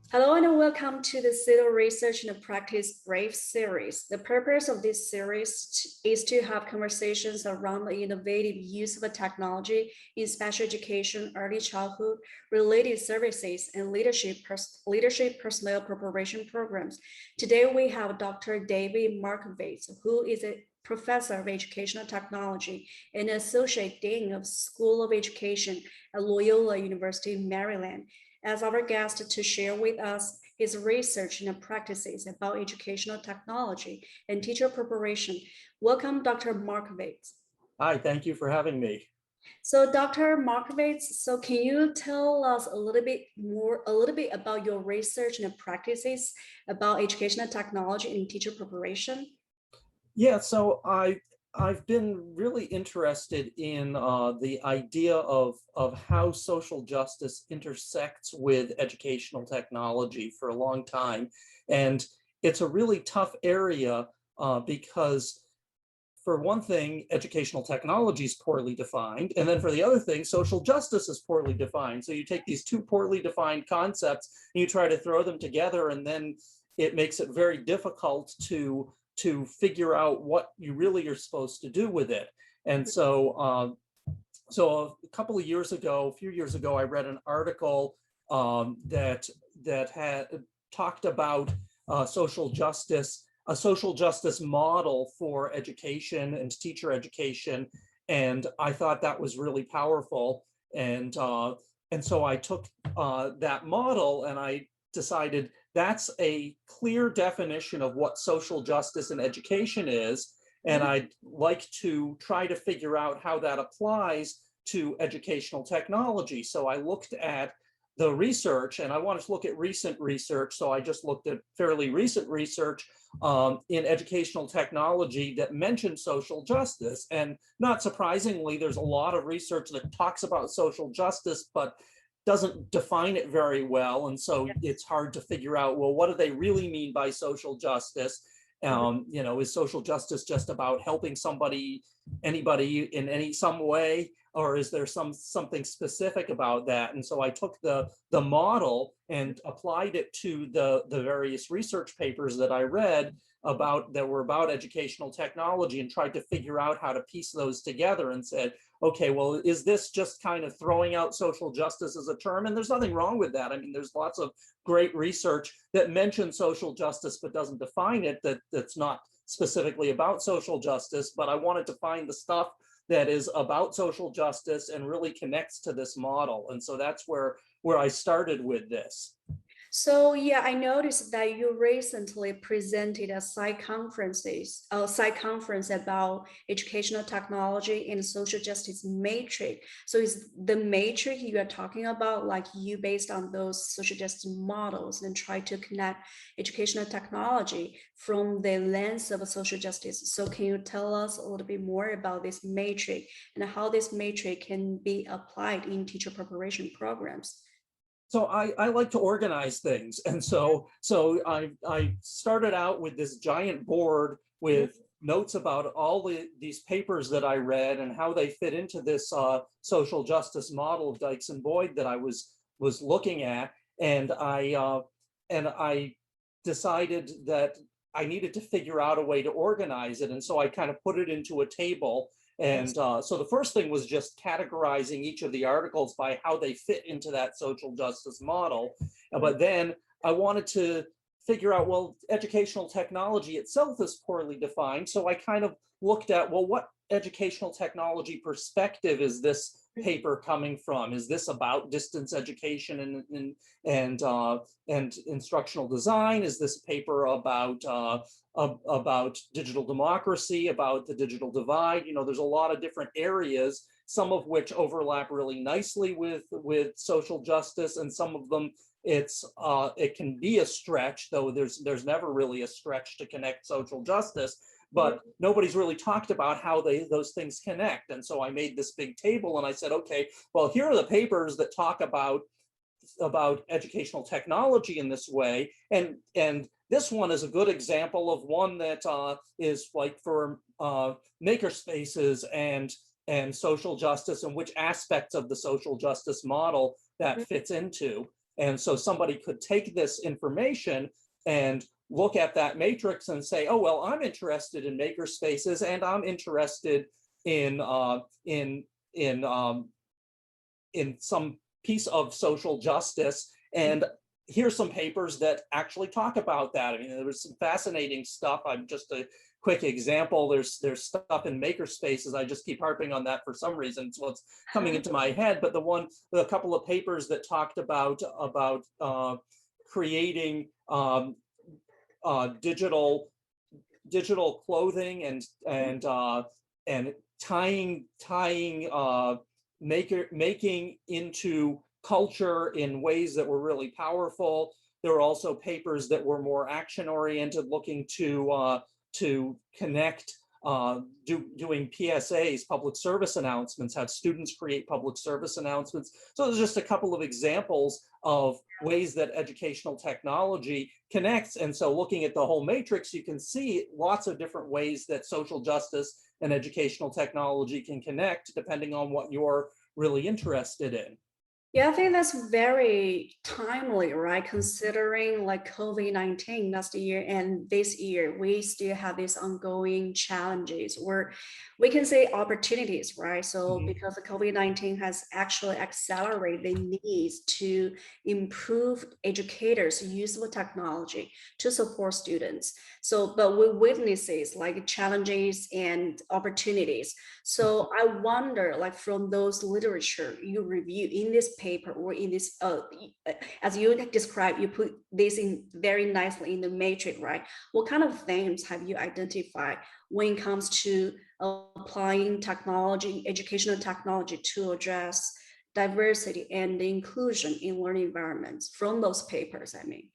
Hello and welcome to the CIDDL Research and Practice Brave series. The purpose of this series is to have conversations around the innovative use of technology in special education, early childhood, related services, and leadership personnel preparation programs. Today we have Dr. David Marcovitz, who is a professor of educational technology and associate dean of School of Education at Loyola University, Maryland, as our guest to share with us his research and practices about educational technology and teacher preparation. Welcome, Dr. Marcovitz. Hi, thank you for having me. So, Dr. Marcovitz, so can you tell us a little bit about your research and practices about educational technology and teacher preparation? Yeah, so I've been really interested in the idea of how social justice intersects with educational technology for a long time. And it's a really tough area because for one thing, educational technology is poorly defined. And then for the other thing, social justice is poorly defined. So you take these two poorly defined concepts and you try to throw them together, and then it makes it very difficult to figure out what you really are supposed to do with it. And so a couple of years ago, a few years ago, I read an article that had talked about social justice, a social justice model for education and teacher education, and I thought that was really powerful. And so I took that model and I decided that's a clear definition of what social justice in education is. And I'd like to try to figure out how that applies to educational technology. So I looked at the research, and I wanted to look at recent research. So I just looked at fairly recent research in educational technology that mentioned social justice. And not surprisingly, there's a lot of research that talks about social justice, but doesn't define it very well. And so it's hard to figure out, well, what do they really mean by social justice? Is social justice just about helping anybody in some way, or is there something specific about that? And so I took the model and applied it to the various research papers that I read that were about educational technology, and tried to figure out how to piece those together, and said, okay, well, is this just kind of throwing out social justice as a term? And there's nothing wrong with that. I mean, there's lots of great research that mentions social justice but doesn't define it, that's not specifically about social justice. But I wanted to find the stuff that is about social justice and really connects to this model. And so that's where I started with this. So yeah, I noticed that you recently presented a side conference about educational technology and social justice matrix. So is the matrix you are talking about, like you based on those social justice models and try to connect educational technology from the lens of social justice? So can you tell us a little bit more about this matrix and how this matrix can be applied in teacher preparation programs? So I like to organize things. And so I started out with this giant board with notes about all these papers that I read and how they fit into this social justice model of Dykes and Boyd that I was looking at. And I decided that I needed to figure out a way to organize it. And so I kind of put it into a table. And so the first thing was just categorizing each of the articles by how they fit into that social justice model. But then I wanted to figure out, well, educational technology itself is poorly defined. So I kind of looked at, well, what educational technology perspective is this paper coming from? Is this about distance education and instructional design? Is this paper about digital democracy, about the digital divide? You know, there's a lot of different areas, some of which overlap really nicely with social justice, and some of them it can be a stretch, though there's never really a stretch to connect social justice. But nobody's really talked about how those things connect. And so I made this big table and I said, okay, well, here are the papers that talk about educational technology in this way. And this one is a good example of one that is like for maker spaces and social justice, and which aspects of the social justice model that fits into. And so somebody could take this information and look at that matrix and say, oh, well, I'm interested in maker spaces, and I'm interested in some piece of social justice. And here's some papers that actually talk about that. I mean, there was some fascinating stuff. I'm just a quick example. There's stuff in maker spaces. I just keep harping on that for some reason. It's what's coming into my head. But a couple of papers that talked about creating digital clothing and tying making into culture in ways that were really powerful. There were also papers that were more action oriented, looking to connect, doing PSAs, public service announcements, have students create public service announcements. So there's just a couple of examples of ways that educational technology connects. And so looking at the whole matrix, you can see lots of different ways that social justice and educational technology can connect depending on what you're really interested in. Yeah, I think that's very timely, right? Considering like COVID-19 last year and this year, we still have these ongoing challenges, or we can say opportunities, right? So because the COVID-19 has actually accelerated the needs to improve educators' use of technology to support students. So, but we witnesses like challenges and opportunities. So I wonder, like from those literature you review in this paper or in this, as you described, you put this in very nicely in the matrix, right? What kind of things have you identified when it comes to applying technology, educational technology to address diversity and inclusion in learning environments from those papers, I mean?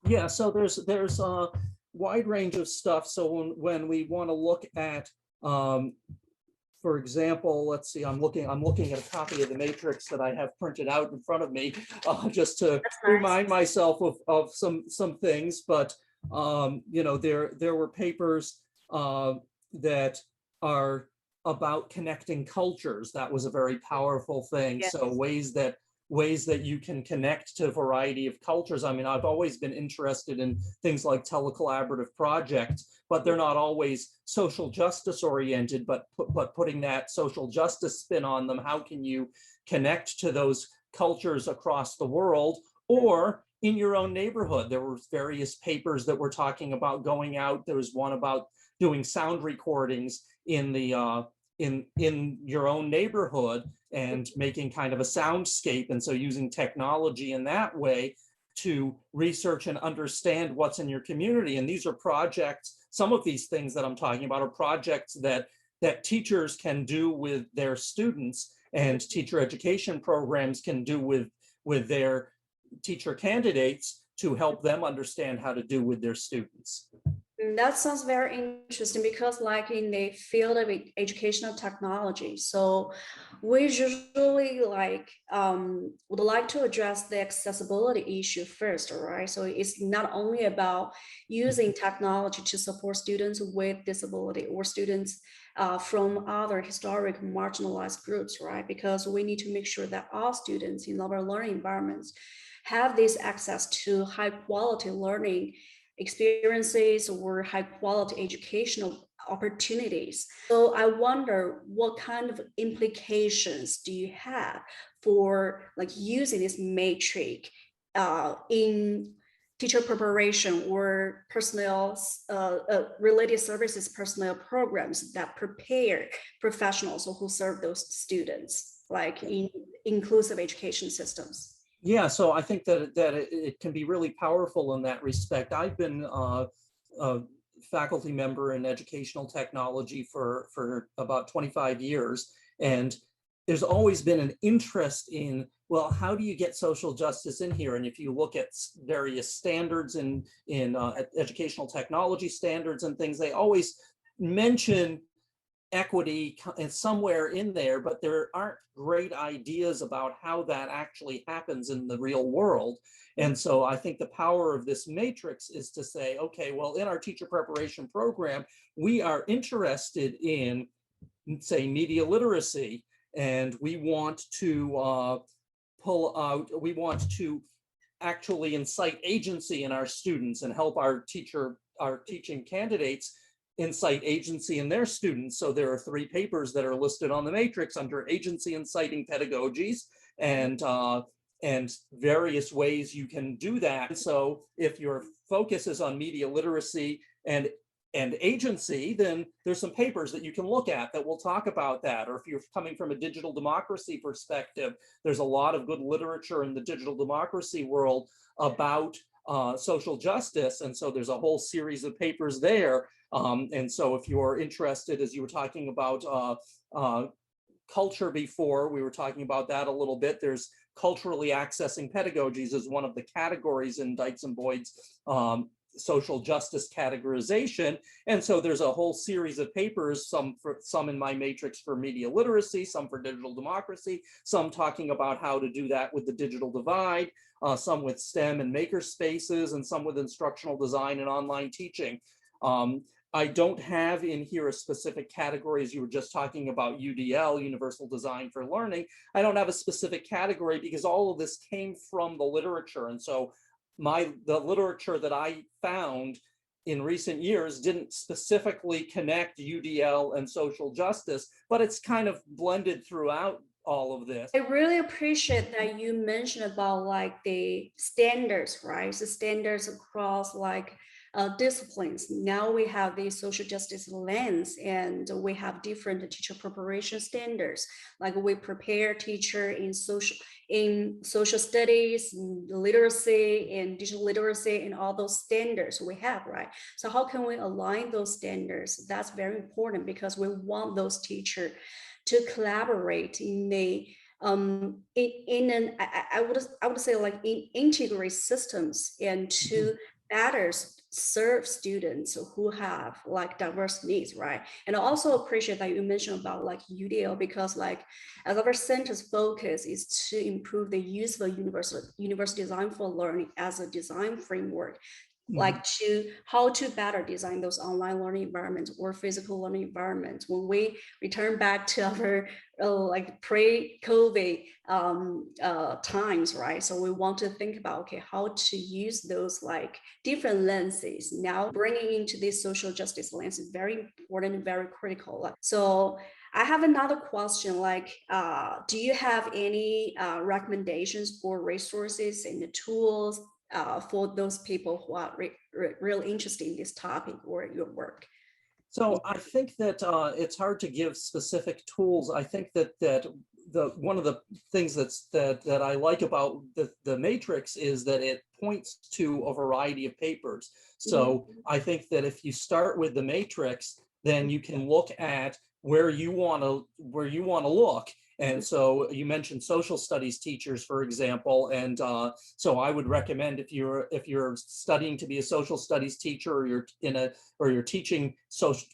Yeah, so there's a wide range of stuff. So when we want to look at, for example, let's see, I'm looking at a copy of the matrix that I have printed out in front of me, just to remind myself of some things. But you know, there were papers that are about connecting cultures. That was a very powerful thing. Yes. So ways that you can connect to a variety of cultures. I mean, I've always been interested in things like telecollaborative projects, but they're not always social justice oriented, but putting that social justice spin on them. How can you connect to those cultures across the world or in your own neighborhood? There were various papers that were talking about going out. There was one about doing sound recordings in the in your own neighborhood and making kind of a soundscape, and so using technology in that way to research and understand what's in your community. And these are projects, some of these things that I'm talking about are projects that teachers can do with their students, and teacher education programs can do with their teacher candidates to help them understand how to do with their students. That sounds very interesting, because like in the field of educational technology, so we usually like would like to address the accessibility issue first, right? So it's not only about using technology to support students with disability or students from other historic marginalized groups, right? Because we need to make sure that all students in our learning environments have this access to high quality learning experiences or high quality educational opportunities. So I wonder, what kind of implications do you have for like using this matrix in teacher preparation or personnel related services personnel programs that prepare professionals who serve those students, like in inclusive education systems? Yeah, so I think that it can be really powerful in that respect. I've been a faculty member in educational technology for about 25 years, and there's always been an interest in, well, how do you get social justice in here? And if you look at various standards in educational technology standards and things, they always mention equity and somewhere in there, but there aren't great ideas about how that actually happens in the real world. And so I think the power of this matrix is to say, okay, well, in our teacher preparation program, we are interested in, say, media literacy, and we want to pull out, we want to actually incite agency in our students and help our teaching candidates incite agency in their students. So there are 3 papers that are listed on the matrix under agency inciting pedagogies, and various ways you can do that. So if your focus is on media literacy and agency, then there's some papers that you can look at that will talk about that. Or if you're coming from a digital democracy perspective, there's a lot of good literature in the digital democracy world about social justice. And so there's a whole series of papers there. And so if you're interested, as you were talking about culture before, we were talking about that a little bit. There's culturally accessing pedagogies as one of the categories in Dykes and Boyd's social justice categorization. And so there's a whole series of papers, some in my matrix for media literacy, some for digital democracy, some talking about how to do that with the digital divide, some with STEM and maker spaces, and some with instructional design and online teaching. I don't have in here a specific category, as you were just talking about UDL, Universal Design for Learning. I don't have a specific category because all of this came from the literature. And so the literature that I found in recent years didn't specifically connect UDL and social justice, but it's kind of blended throughout all of this. I really appreciate that you mentioned about like the standards, right? The standards across like disciplines. Now we have the social justice lens, and we have different teacher preparation standards. Like we prepare teacher in social studies, literacy, and digital literacy, and all those standards we have, right? So how can we align those standards? That's very important because we want those teachers to collaborate in a I would say like in integrate systems and to better serve students who have like diverse needs, right? And I also appreciate that you mentioned about like UDL, because like as our center's focus is to improve the use of universal design for learning as a design framework, like to how to better design those online learning environments or physical learning environments when we return back to our like pre-COVID times, right? So we want to think about, okay, how to use those like different lenses. Now bringing into this social justice lens is very important and very critical. So I have another question, like, do you have any recommendations for resources and the tools for those people who are really interested in this topic or your work? So I think that it's hard to give specific tools. I think that one of the things that I like about the matrix is that it points to a variety of papers. So I think that if you start with the matrix, then you can look at where you want to look. And so you mentioned social studies teachers, for example, and so I would recommend if you're studying to be a social studies teacher, or you're teaching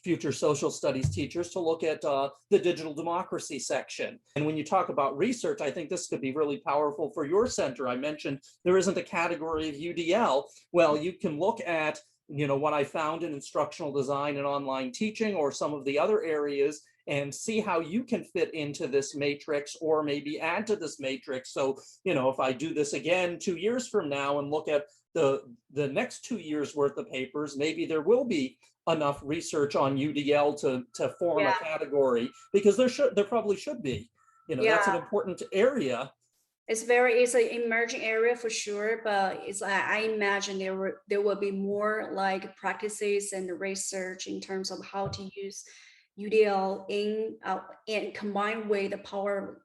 future social studies teachers, to look at the digital democracy section. And when you talk about research, I think this could be really powerful for your center. I mentioned there isn't a category of UDL. Well, you can look at what I found in instructional design and online teaching, or some of the other areas, and see how you can fit into this matrix, or maybe add to this matrix. So, if I do this again 2 years from now and look at the next 2 years worth of papers, maybe there will be enough research on UDL to form a category, because there probably should be. That's an important area. It's an emerging area for sure, but I imagine there will be more like practices and research in terms of how to use UDL and combined with the power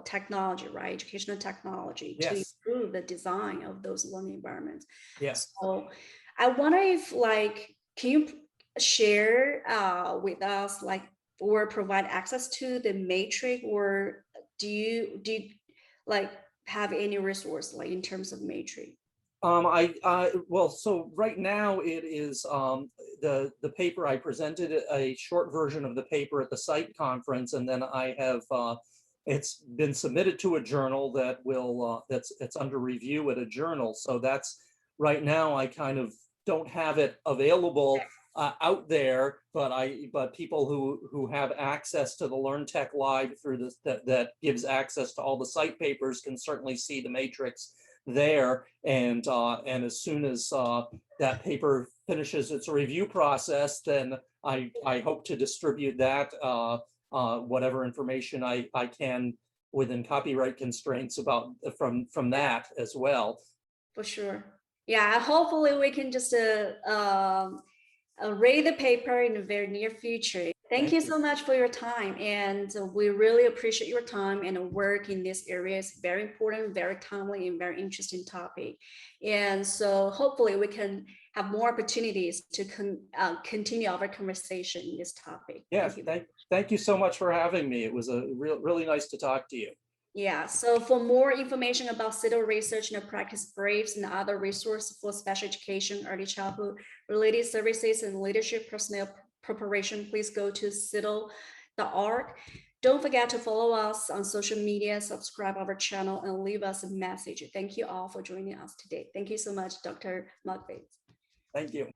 technology, right? Educational technology to improve the design of those learning environments. Yes. So I wonder if can you share with us or provide access to the matrix, or do you have any resource in terms of matrix? Well, so right now it is the paper I presented, a short version of the paper at the site conference, and then I have it's been submitted to a journal that will it's under review at a journal. So that's right now I kind of don't have it available out there, but people who have access to the Learn Tech Live through this that gives access to all the site papers can certainly see the matrix there. And as soon as that paper finishes its review process, then I hope to distribute that whatever information I can within copyright constraints about from that as well. For sure. Yeah, hopefully we can just read the paper in the very near future. Thank you so much for your time, and we really appreciate your time and work in this area. It's very important, very timely, and very interesting topic. And so hopefully we can have more opportunities to continue our conversation in this topic. Yes, thank you so much for having me. It was really nice to talk to you. Yeah, so for more information about CIDDL research and practice briefs and other resources for special education, early childhood related services and leadership personnel preparation, please go to CIDDL.org. Don't forget to follow us on social media, subscribe our channel, and leave us a message. Thank you all for joining us today. Thank you so much, Dr. Marcovitz. Thank you.